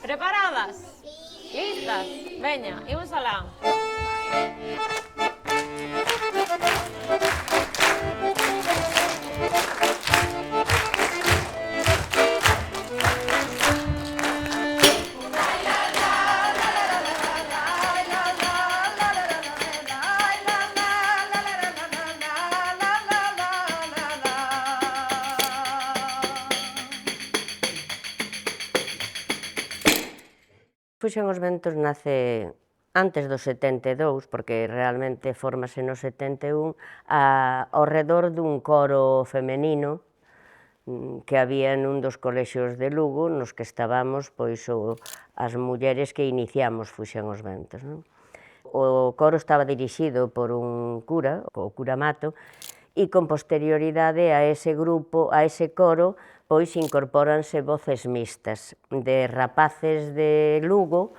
Preparadas? Listas? Veña, imos alá. Fuxen os Ventos nace antes do 72, porque realmente fórmase no 71, ao redor dun coro femenino que había nun dos colexios de Lugo, nos que estábamos as mulleres que iniciamos Fuxen os Ventos. O coro estaba dirixido por un cura, o cura Mato, e con posterioridade a ese grupo, a ese coro, pois incorpóranse voces mixtas de rapaces de Lugo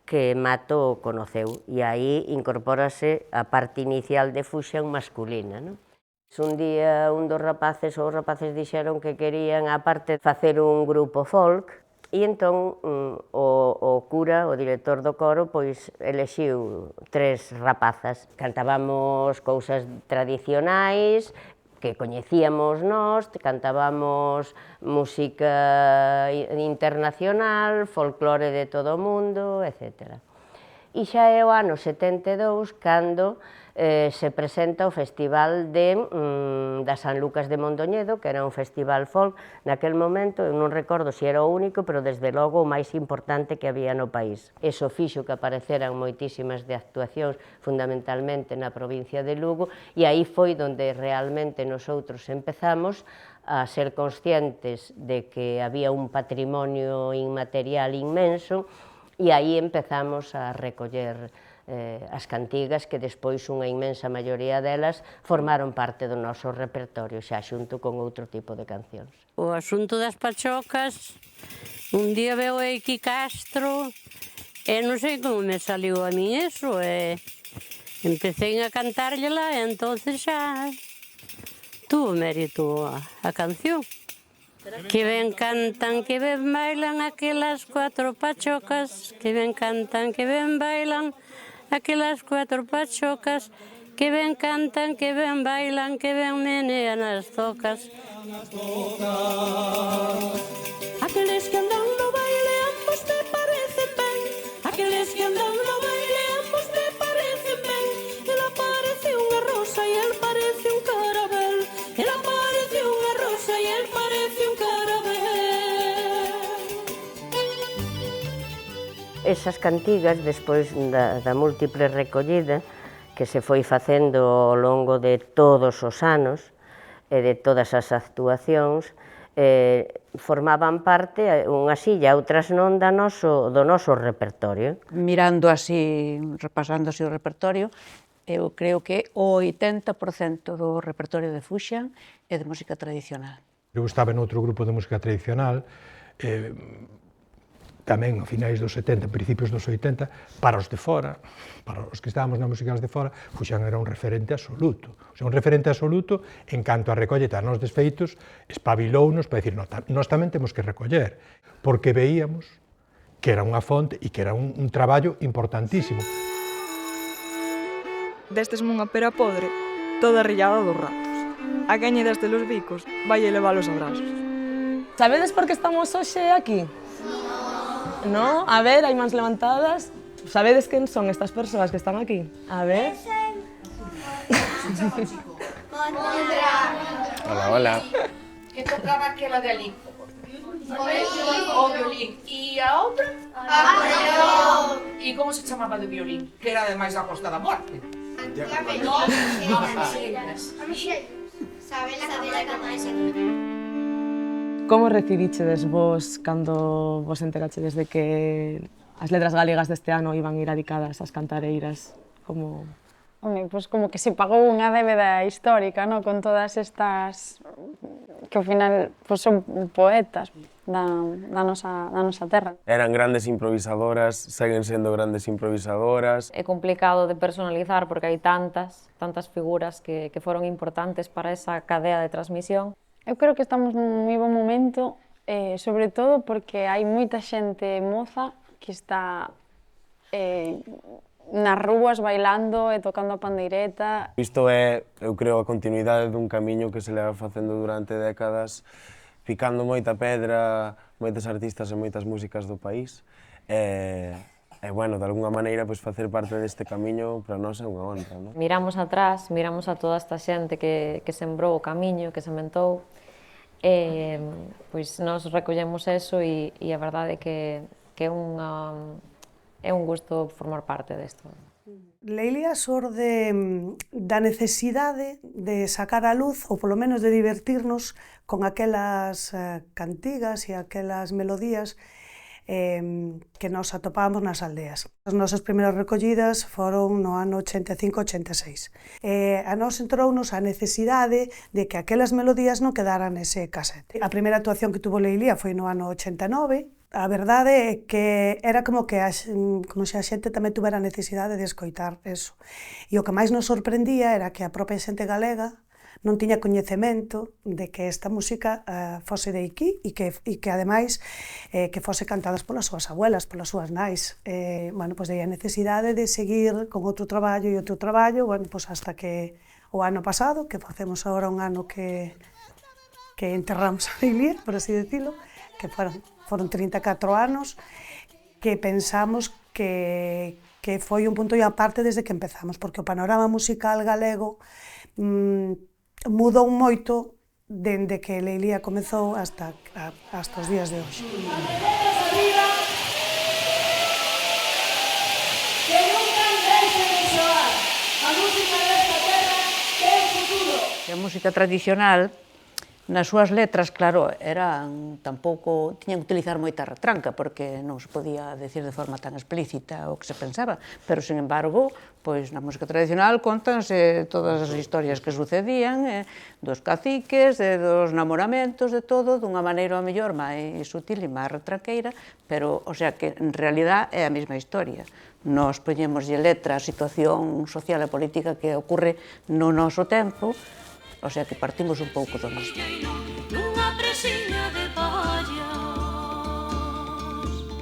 que Mato conoceu, e aí incorpórase a parte inicial de Fuxen masculina. Un día un dos rapaces, ou os rapaces dixeron que querían, aparte, facer un grupo folk, e entón o cura, o director do coro, pois elexiu 3 rapazas. Cantábamos cousas tradicionais que coñecíamos nós, cantábamos música internacional, folclore de todo o mundo, etc. E xa é o ano 72 cando se presenta o Festival da San Lucas de Mondoñedo, que era un festival folk naquel momento, eu non recordo se era o único, pero desde logo o máis importante que había no país. Eso fixo que apareceran moitísimas de actuacións, fundamentalmente na provincia de Lugo, e aí foi onde realmente nosotros empezamos a ser conscientes de que había un patrimonio inmaterial inmenso, e aí empezamos a recoller as cantigas que despois unha inmensa maioría delas formaron parte do noso repertorio xa xunto con outro tipo de cancións. O asunto das pachocas, un día veo a Iki Castro e non sei como me saliu a mí eso, e empecé a cantárllela e entonces xa tuvo mérito a canción. Que ben cantan, que ben bailan aquelas 4 pachocas, que ben cantan, que ben bailan aquelas 4 pachocas, que ben cantan, que ben bailan, que ben menean as zocas. Aqueles que andan no baile ambos me parecen ben, aqueles que andan no baile ambos me parecen ben. Ela parece unha rosa e el parece un carabel, ela parece unha rosa e el parece un carabel. Esas cantigas, despois da múltiple recollida que se foi facendo ao longo de todos os anos e de todas as actuacións, formaban parte, unhas sí e outras non, do noso repertorio. Mirando así, repasando así o repertorio, eu creo que o 80% do repertorio de Fuxen é de música tradicional. Eu estaba noutro grupo de música tradicional, tamén a finais dos 70, principios dos 80, para os de fora, para os que estábamos na música de fora, Fuxen era un referente absoluto. Un referente absoluto en canto a recolleta. Nos desfeitos espabilounos para dicir, nós tamén temos que recoller, porque veíamos que era unha fonte e que era un traballo importantísimo. Destesme unha pera podre, toda rillada dos ratos. A caña desde los bicos, vai elevalos abrazos. Sabedes por que estamos hoxe aquí? No, a ver, hai mans levantadas. Sabedes quen son estas persoas que están aquí? A ver. Hola, hola. Que tocaba aquela de ali? O violín. E a outra? Acordeón. E como se chamaba de violín? Que era ademais da Costa da Morte. Sabela Camaesa. Como recibichedes vos cando vos enterachedes de que as letras galegas deste ano iban ir dedicadas ás cantareiras? Como... Home, pois como que se pagou unha débeda histórica, no? Con todas estas que ao final pois son poetas da nosa terra. Eran grandes improvisadoras, seguen sendo grandes improvisadoras. É complicado de personalizar porque hai tantas figuras que foron importantes para esa cadea de transmisión. Eu creo que estamos nun moi bon momento sobre todo porque hai moita xente moza que está nas rúas bailando e tocando a pandeireta. Isto é, eu creo, a continuidade dun camiño que se leva facendo durante décadas, picando moita pedra, moitos artistas e moitas músicas do país. E, bueno, de alguna maneira, facer parte deste camiño para nós é unha honra, non? Miramos atrás, miramos a toda esta xente que sembrou o camiño, que sementou, e pois nós recollemos eso e a verdade é que é un gusto formar parte desto. Leilia xorde da necesidade de sacar a luz, ou polo menos de divertirnos con aquelas cantigas e aquelas melodías que nos atopábamos nas aldeas. As nosas primeiras recollidas foron no ano 85-86. A nós entrounos a necesidade de que aquelas melodías non quedaran nese casete. A primeira actuación que tuvo Leilia foi no ano 89. A verdade é que era como se a xente tamén tuvera necesidade de escoitar eso. E o que máis nos sorprendía era que a propia xente galega non tiña coñecemento de que esta música fose de aquí e que ademais que fose cantadas polas súas abuelas, polas súas nais. Bueno, pois daí a necesidade de seguir con outro traballo e outro traballo, bueno, pois hasta que o ano pasado, que facemos agora un ano que enterramos a Leilia, por así decirlo, que foron 34 anos, que pensamos que foi un punto e aparte desde que empezamos, porque o panorama musical galego mudou moito dende que Leilia comezou hasta os días de hoxe. A música tradicional, nas súas letras, claro, tampouco tiñan que utilizar moita retranca, porque non se podía decir de forma tan explícita o que se pensaba, pero, sin embargo, pois na música tradicional contanse todas as historias que sucedían, dos caciques, dos namoramentos, de todo, dunha maneira a mellor máis sutil e máis retranqueira, pero, o sea, que en realidad é a mesma historia. Nos poñémoslle letra a situación social e política que ocorre no noso tempo, o sea que partimos un pouco do mesmo. Nunha presiña de pallas,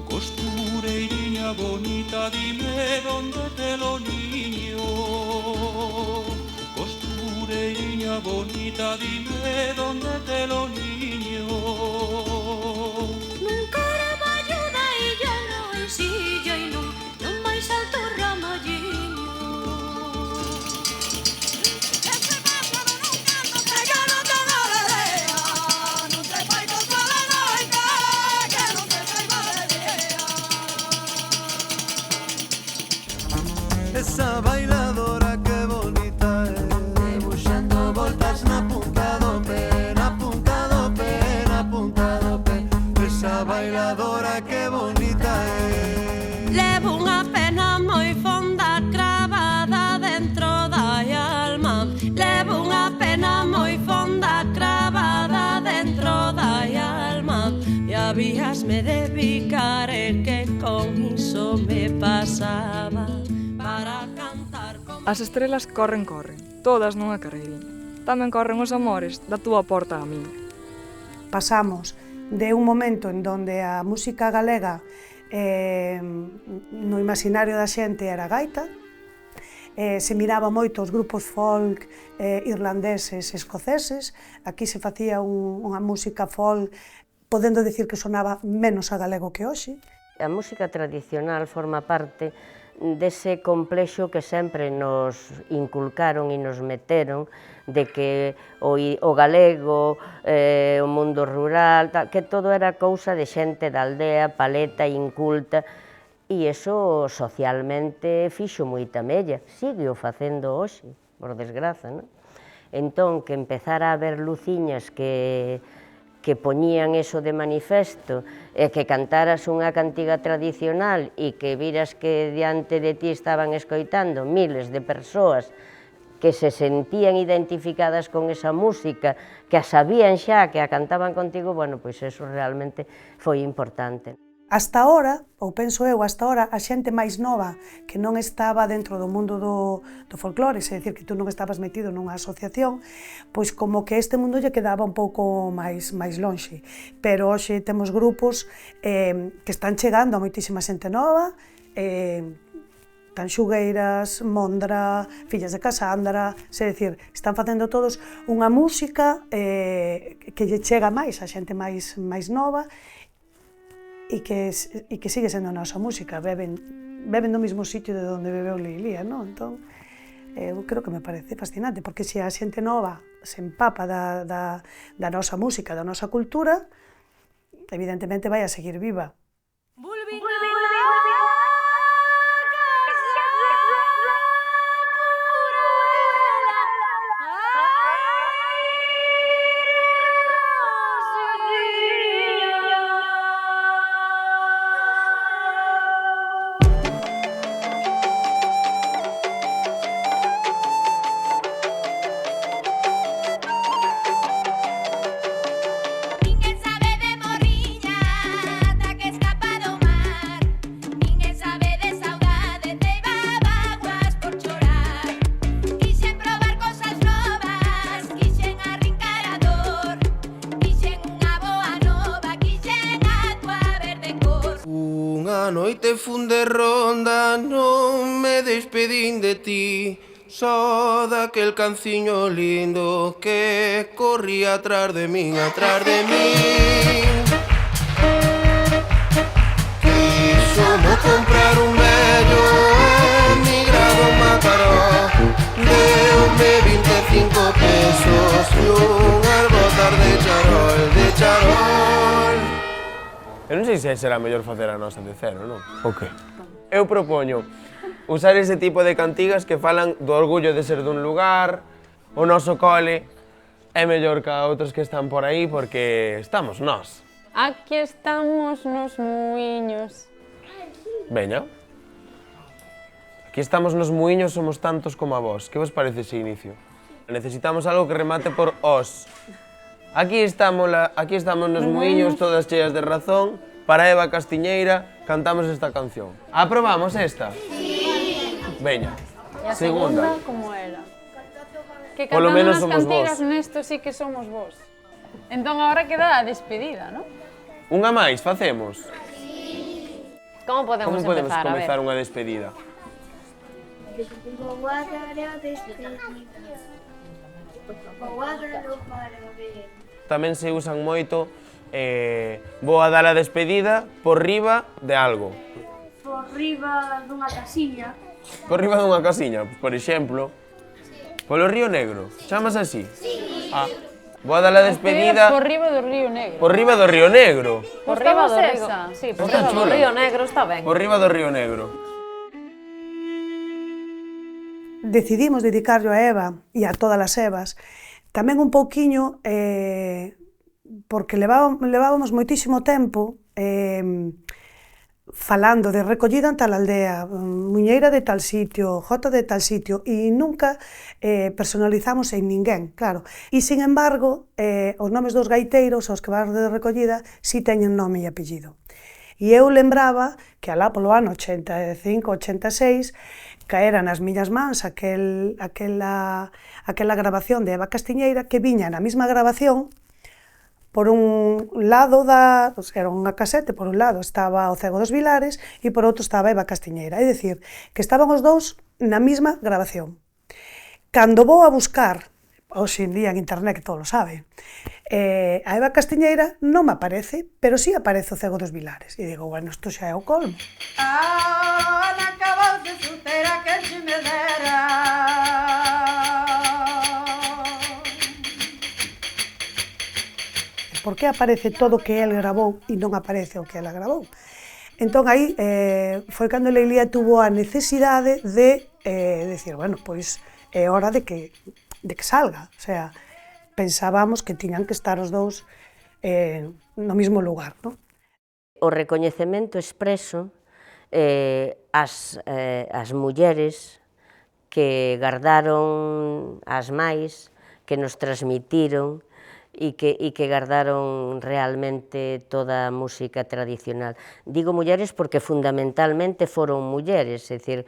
costureiriña bonita, dime donde te lo niño. Costureiriña bonita, dime donde te lo niño. Nun carballo da illa no ensilla e non máis alto ramalliño. Esa bailadora que bonita é, debuxando voltas na punta do pé, na punta do pé, na punta do pé. Esa bailadora que bonita é. Levo unha pena moi fonda cravada dentro da alma. Levo unha pena moi fonda cravada dentro da alma. E habíasme de picar que con iso me pasaba. As estrelas corren, todas nunha carreiriña. Tamén corren os amores da túa porta á miña. Pasamos de un momento en donde a música galega no imaginario da xente era gaita, se miraba moito os grupos folk irlandeses e escoceses, aquí se facía unha música folk podendo dicir que sonaba menos a galego que hoxe. A música tradicional forma parte dese complexo que sempre nos inculcaron e nos meteron de que o galego, o mundo rural, que todo era cousa de xente da aldea, paleta, inculta, e iso socialmente fixo moita mella, sigue o facendo hoxe, por desgraza, non? Entón, que empezara a haber luciñas que poñían eso de manifesto e que cantaras unha cantiga tradicional e que viras que diante de ti estaban escoitando miles de persoas que se sentían identificadas con esa música, que a sabían xa, que a cantaban contigo, bueno, pois eso realmente foi importante. Hasta ahora, ou penso eu, hasta ahora, a xente máis nova que non estaba dentro do mundo do folclore, é dicir, que tú non estabas metido nunha asociación, pois como que este mundo lle quedaba un pouco máis lonxe. Pero hoxe temos grupos que están chegando a moitísima xente nova, Tanxugueiras, Mondra, Fillas de Casandra, é dicir, están facendo todos unha música que lle chega máis a xente máis nova, e que sigue sendo a nosa música, beben do mesmo sitio de onde bebeu Leilía, non? Entón, eu creo que me parece fascinante, porque se a xente nova se empapa da nosa música, da nosa cultura, evidentemente vai a seguir viva. Unha noite fun de ronda, non me despedín de ti, só daquel canciño lindo que corría atrás de min, atrás de min. Quixomo comprar un vello emigrado en Mataró, deume 25 pesos e unhas botas de charol, de charol. Eu non sei se será mellor facer a nosa de cero, non? O que? Eu propoño usar ese tipo de cantigas que falan do orgullo de ser dun lugar, o noso cole é mellor que a outros que están por aí porque estamos nós. Aquí estamos nos muiños. Veña. Aquí estamos nos muiños, somos tantos como a vos. Que vos parece ese inicio? Necesitamos algo que remate por os. Aquí estamos nos muiños, todas cheas de razón. Para Eva Castiñeira, cantamos esta canción. Aprobamos esta? Sí. Veña. E a segunda, como era? Que Polo cantando menos nas somos cantigas vos. nesto sí que somos vos. Entón agora queda a despedida, non? Unha máis, facemos. Como podemos empezar? A ver. comezar unha despedida? Vou a dar a despedida. Vou a dar o parabéns. Tamén se usan moito vou a dar a despedida por riba de algo. Por riba dunha casiña. Por riba dunha casiña, por exemplo, polo Río Negro. Chamas así? Sí. Vou a dar a despedida Por riba do Río Negro. por riba do Río Negro. Por riba do Río. esa? Sí, por Está riba do chula. Río Negro está ben. Por riba do Río Negro. Decidimos dedicarlo a Eva e a todas as Evas, tamén un pouquiño porque levábamos moitísimo tempo falando de recollida en tal aldea, muñeira de tal sitio, jota de tal sitio, e nunca personalizamos en ninguén, claro. E, sin embargo, os nomes dos gaiteiros, os que van de recollida, si teñen nome e apellido. E eu lembraba que alá polo ano 85-86 caera nas miñas mans aquela grabación de Eva Castiñeira que viña na mesma grabación. Por un lado era unha casete, por un lado estaba o Cego dos Vilares e por outro estaba Eva Castiñeira, é dicir, que estaban os dous na mesma grabación. Cando vou a buscar, hoxe en día en internet que todo lo sabe, a Eva Castiñeira non me aparece, pero sí aparece o Cego dos Vilares. E digo, bueno, isto xa é o colmo. Ana acabou de solteira que se me dera. Por que aparece todo o que el grabou e non aparece o que ela grabou? Entón aí foi cando Leilía tuvo a necesidade de decir, bueno, pois é hora de que salga. O sea, pensábamos que tiñan que estar os dous no mesmo lugar, non? O recoñecemento expreso as mulleres que gardaron as máis, que nos transmitiron e que gardaron realmente toda a música tradicional. Digo mulleres porque fundamentalmente foron mulleres, é dicir,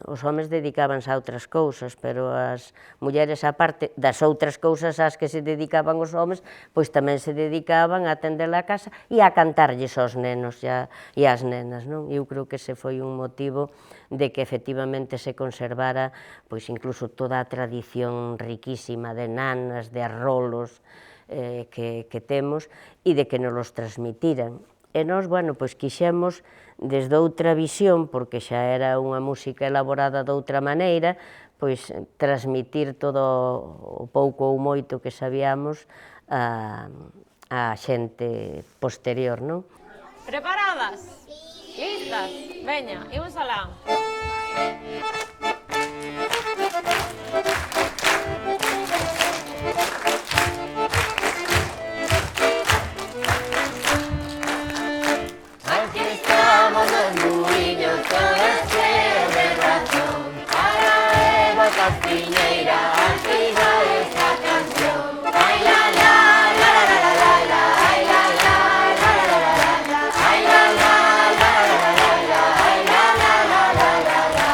os homes dedicábanse a outras cousas, pero as mulleres, a parte das outras cousas ás que se dedicaban os homes, pois tamén se dedicaban a atender a casa e a cantarlles aos nenos e ás nenas, non? Eu creo que ese foi un motivo de que efectivamente se conservara pois incluso toda a tradición riquísima de nanas, de arrolos que temos e de que nos los transmitiran. E nós, bueno, pois quixemos desde outra visión, porque xa era unha música elaborada de outra maneira, pois transmitir todo o pouco ou moito que sabíamos a xente posterior, non? Preparadas? Listas? Veña, imos alá. Aquí estamos los buiños, todas cheas de razón. Para Eva Castiñeira, aquí va esta canción. Ay la la, la la la la la, ay la la, la la la la la, ay la la, la la la la la, ay la la la la la la.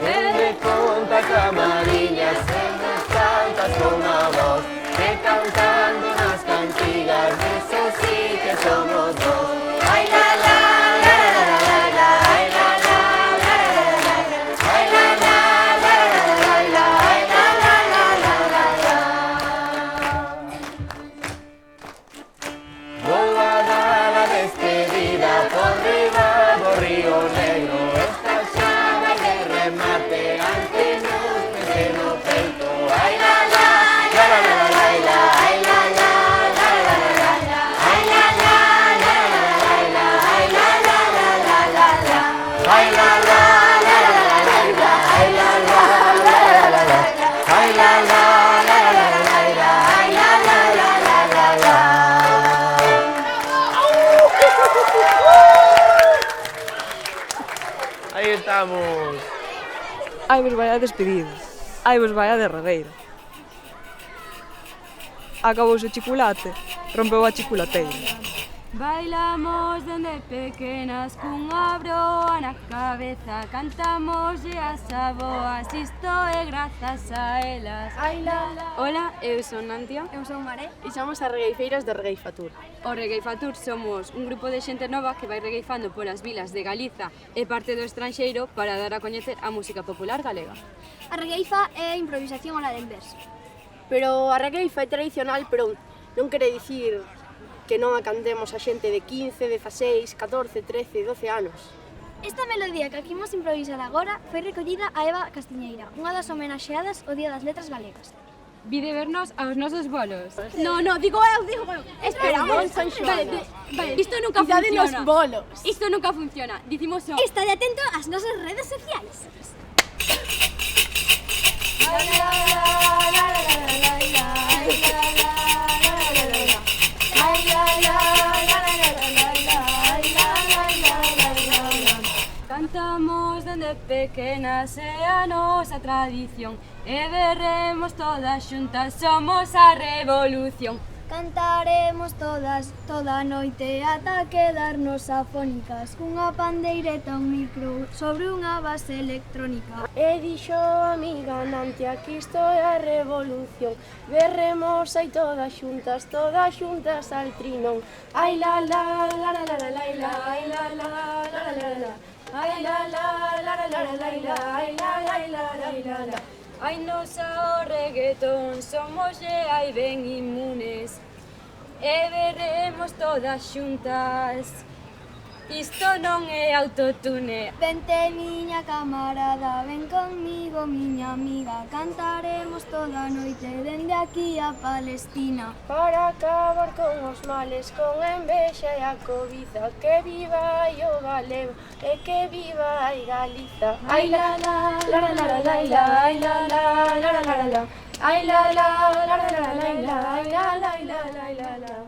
Desde Conta Camariñas, en las cantas con una voz, que cantando unas cantigas, de eso sí que somos dos. Ay la la, la la la la la, ay la la, la la la la la, ay la la, la la la la la, ay la la la la la la. Vuelvo a dar la despedida por riba do Río Negro. Esta chava de remate ante nos pese no peito. Ay la la, la la la la la, ay la la, la la la la la, ay la la, la la la la la, ay la la la la la la, ay la la, la la la la la, ay la la, la la la la, ay la la, la la la la la, ay la la la la la la. Aí estamos. Ai, vos vai a despedida. Ai, vos vai a derradeira. Acabouse o chocolate, rompeu a chocolateira. Bailamos dende pequenas cunha broa na cabeza, cantamos e as aboas, isto é grazas a elas. Ai la la. Hola, eu son Nantia. Eu son Maré. E somos as regueifeiras do Regueifatur. O Regueifatur somos un grupo de xente nova que vai regueifando polas vilas de Galiza e parte do estranxeiro para dar a coñecer a música popular galega. A regueifa é improvisación ola del verso. Pero a regueifa é tradicional, pero non quere dicir que non a cantemos a xente de 15, 16, 14, 13, 12 anos. Esta melodía que aquí imos improvisar agora foi recollida a Eva Castiñeira, unha das homenaxeadas ao Día das Letras Galegas. Vide vernos aos nosos bolos. No, digo eu. Esperamos, San Xoán. Vale, isto nunca funciona. Bolos. Isto nunca funciona. Dicimos só. Estate atento ás nosas redes sociales. Cantamos dende pequenas é a nosa tradición e berremos todas xuntas, somos a revolución. Cantaremos todas, toda a noite ata quedarnos afónicas, cunha pandeireta, un micro sobre unha base electrónica. E dixo a amiga Nantia que isto é a revolución, berremos aí todas xuntas al trinón. Ai la la, la la la la la la, ai la la, la la la la, ai la la, la la la la la, ai la la la la la la. Ai nos ao reggaetón, somos ai ben inmunes e berremos todas xuntas, isto non é autotune. Vente miña camarada, ven conmigo miña amiga, cantaremos toda a noite dende aquí a Palestina. Para acabar con os males, con a envexa e a cobiza, que viva ai o galego e que viva ai Galiza. Ai la la, la la la la la, ai la la, la la la la, ai la la, la la la la la, ai la la la la la.